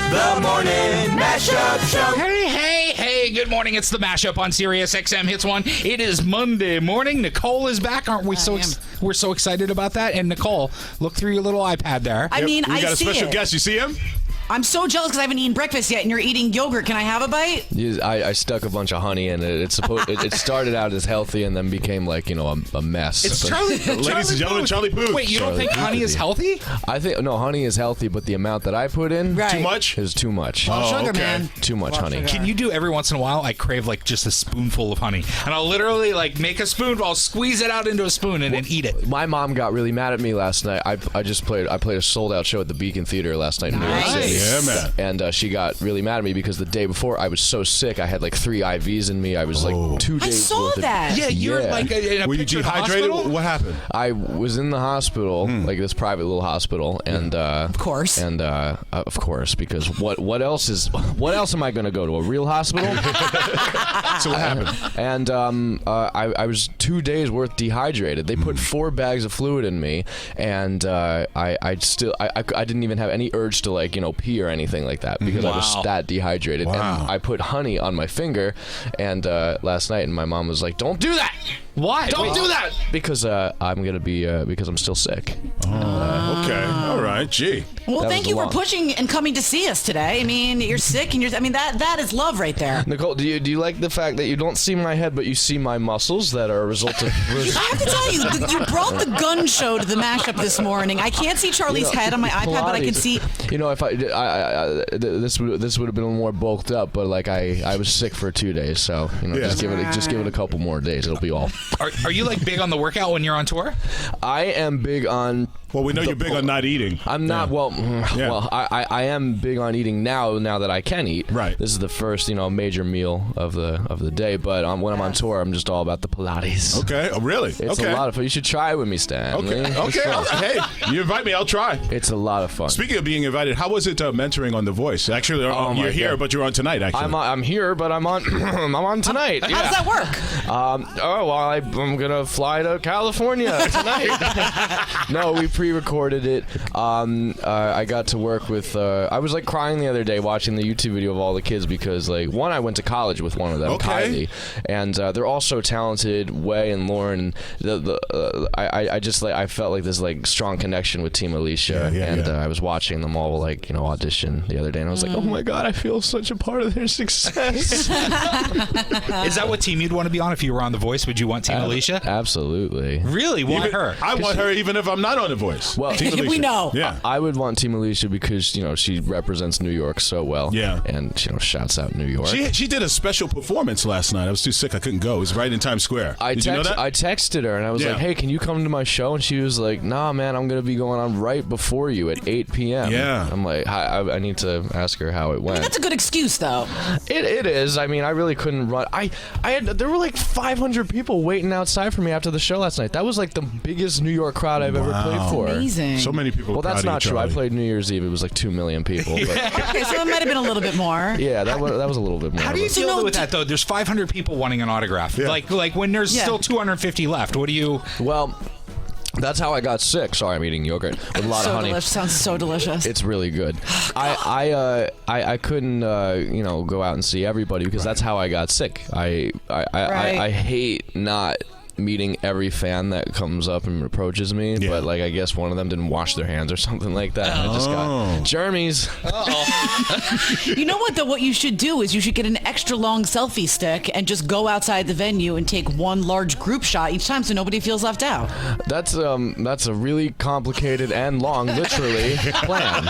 The Morning Mashup Show. Hey, good morning. It's the Mashup on Sirius XM Hits 1. It is Monday morning. Nicole is back. Aren't we we're so excited about that? And Nicole, look through your little iPad there. I mean, we got I a see special it. guest. You see him? I'm so jealous because I haven't eaten breakfast yet, and you're eating yogurt. Can I have a bite? I stuck a bunch of honey in it. It started out as healthy and then became like, a mess. It's Charlie. Ladies and gentlemen, Charlie Puth. Wait, you don't think honey is healthy? I think honey is healthy, but the amount that I put in Right. Too much? is too much. Sugar, okay. man. Too much honey. sugar. Can you do every once in a while? I crave like just a spoonful of honey, and I'll literally like make a spoon. I'll squeeze it out into a spoon and then eat it. My mom got really mad at me last night. I played a sold out show at the Beacon Theater last night in New York City. Yeah, man. And she got really mad at me because the day before I was so sick. I had like 3 IVs in me. I was like 2 days. I saw worth of- that. Yeah, you're like in a Were you picture of the dehydrated? hospital? What happened? I was in the hospital, like this private little hospital, and Of course. and of course, because what else am I going to go to, a real hospital? So what happened? And I was 2 days worth dehydrated. They put 4 bags of fluid in me, and I didn't even have any urge to pee or anything like that because I was that dehydrated. Wow. And I put honey on my finger, and last night, and my mom was like, "Don't do that." Why? Don't do that! Because I'm gonna be because I'm still sick. Okay. All right. Gee. Well, That thank was you a for lot. pushing and coming to see us today. I mean, you're sick, and that is love right there. Nicole, do you like the fact that you don't see my head, but you see my muscles that are a result of? I have to tell you, you brought the gun show to the mashup this morning. I can't see Charlie's head on my iPad, but I can see. If this would have been more bulked up, but I was sick for 2 days, so just give it a couple more days, it'll be all. Are you like big on the workout when you're on tour? I am big on. Well, we know you're big on not eating. I'm not. Yeah. Well, I am big on eating now that I can eat. Right. This is the first major meal of the day, but when I'm on tour, I'm just all about the Pilates. Okay. Oh, really? It's a lot of fun. You should try it with me, Stan. Okay. It's Okay. fun. Hey, you invite me, I'll try. It's a lot of fun. Speaking of being invited, how was it mentoring on The Voice? Actually, my you're here, God. but you're on tonight. Actually, I'm here, but I'm on. I'm on tonight. How does that work? I'm gonna fly to California tonight. No, we pre-recorded it. I got to work with. I was crying the other day watching the YouTube video of all the kids because one, I went to college with one of them, Okay. Kylie, and they're all so talented. Way and Lauren. I felt like this strong connection with Team Alicia, and I was watching them all audition the other day, and I was like, oh my God, I feel such a part of their success. Is that what team you'd want to be on if you were on The Voice? Would you want Team Alicia? Absolutely. Really? Why her? I want her even if I'm not on The Voice. Well, Team Alicia. We know. Yeah. I would want Team Alicia because she represents New York so well. Yeah. And shouts out New York. She did a special performance last night. I was too sick. I couldn't go. It was right in Times Square. Did you know that? I texted her and I was Yeah. like, hey, can you come to my show? And she was like, nah, man, I'm going to be going on right before you at 8 p.m. Yeah. I'm like, I need to ask her how it went. That's a good excuse, though. It is. I mean, I really couldn't run. There were 500 people waiting outside for me after the show last night. That was the biggest New York crowd I've ever played for. Amazing. So many people. Well, that's proud of not you, true. I Charlie. played New Year's Eve. It was 2 million people. But Okay, so it might have been a little bit more. yeah, that was a little bit more. How do you but- deal with that though? There's 500 people wanting an autograph. Yeah. Like when there's still 250 left. What do you? Well, that's how I got sick. Sorry, I'm eating yogurt with a lot So of honey. delicious. Sounds so delicious. It's really good. I couldn't go out and see everybody because that's how I got sick. I hate not meeting every fan that comes up and approaches me, Yeah. but I guess one of them didn't wash their hands or something like that. And I just got germies. You know what, though? What you should do is you should get an extra long selfie stick and just go outside the venue and take one large group shot each time so nobody feels left out. That's a really complicated and long, literally, plan.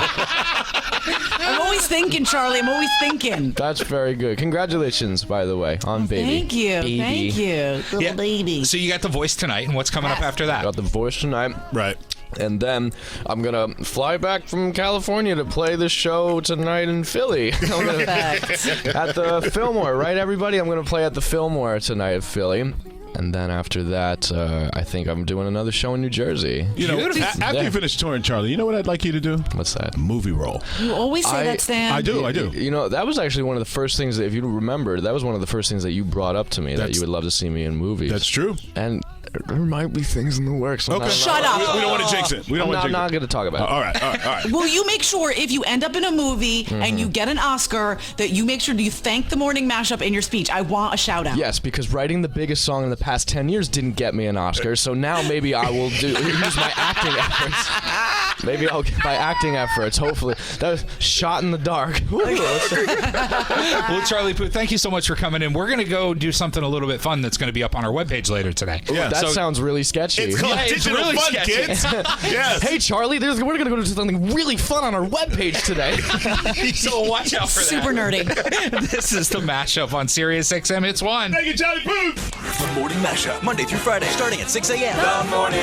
I'm always thinking, Charlie. I'm always thinking. That's very good. Congratulations, by the way, on baby. Thank you. Baby. Thank you. Little Yeah. baby. So you got The Voice tonight, and what's coming up after that? Got The Voice tonight. Right. And then I'm going to fly back from California to play the show tonight in Philly. I'm gonna, Perfect. at the Fillmore, right, everybody? I'm going to play at the Fillmore tonight at Philly. And then after that, I think I'm doing another show in New Jersey. You know, after you finish touring, Charlie, you know what I'd like you to do? What's that? Movie role. You always say that, Stan. I do. You know, that was actually one of the first things that, if you remember, that was one of the first things that you brought up to me, that you would love to see me in movies. That's true. And there might be things in the works. Okay. Shut up. We don't want to jinx it. We don't want to I'm jinx not it. going to talk about it. All right. Will you make sure if you end up in a movie and you get an Oscar that you make sure you thank the morning mashup in your speech? I want a shout out. Yes, because writing the biggest song in the past 10 years didn't get me an Oscar, so now maybe I will use my acting efforts. Maybe I'll get my acting efforts, hopefully. That was shot in the dark. Well, Charlie Puth, thank you so much for coming in. We're going to go do something a little bit fun that's going to be up on our webpage later today. Yeah. That sounds really sketchy. It's called it's digital really fun, sketchy. kids. Yes. Hey, Charlie, we're going to go do something really fun on our webpage today. So watch out for that. Super nerdy. This is the mashup on Sirius XM Hits 1. Thank you, Charlie Puth. The Morning Mashup, Monday through Friday, starting at 6 a.m. The Morning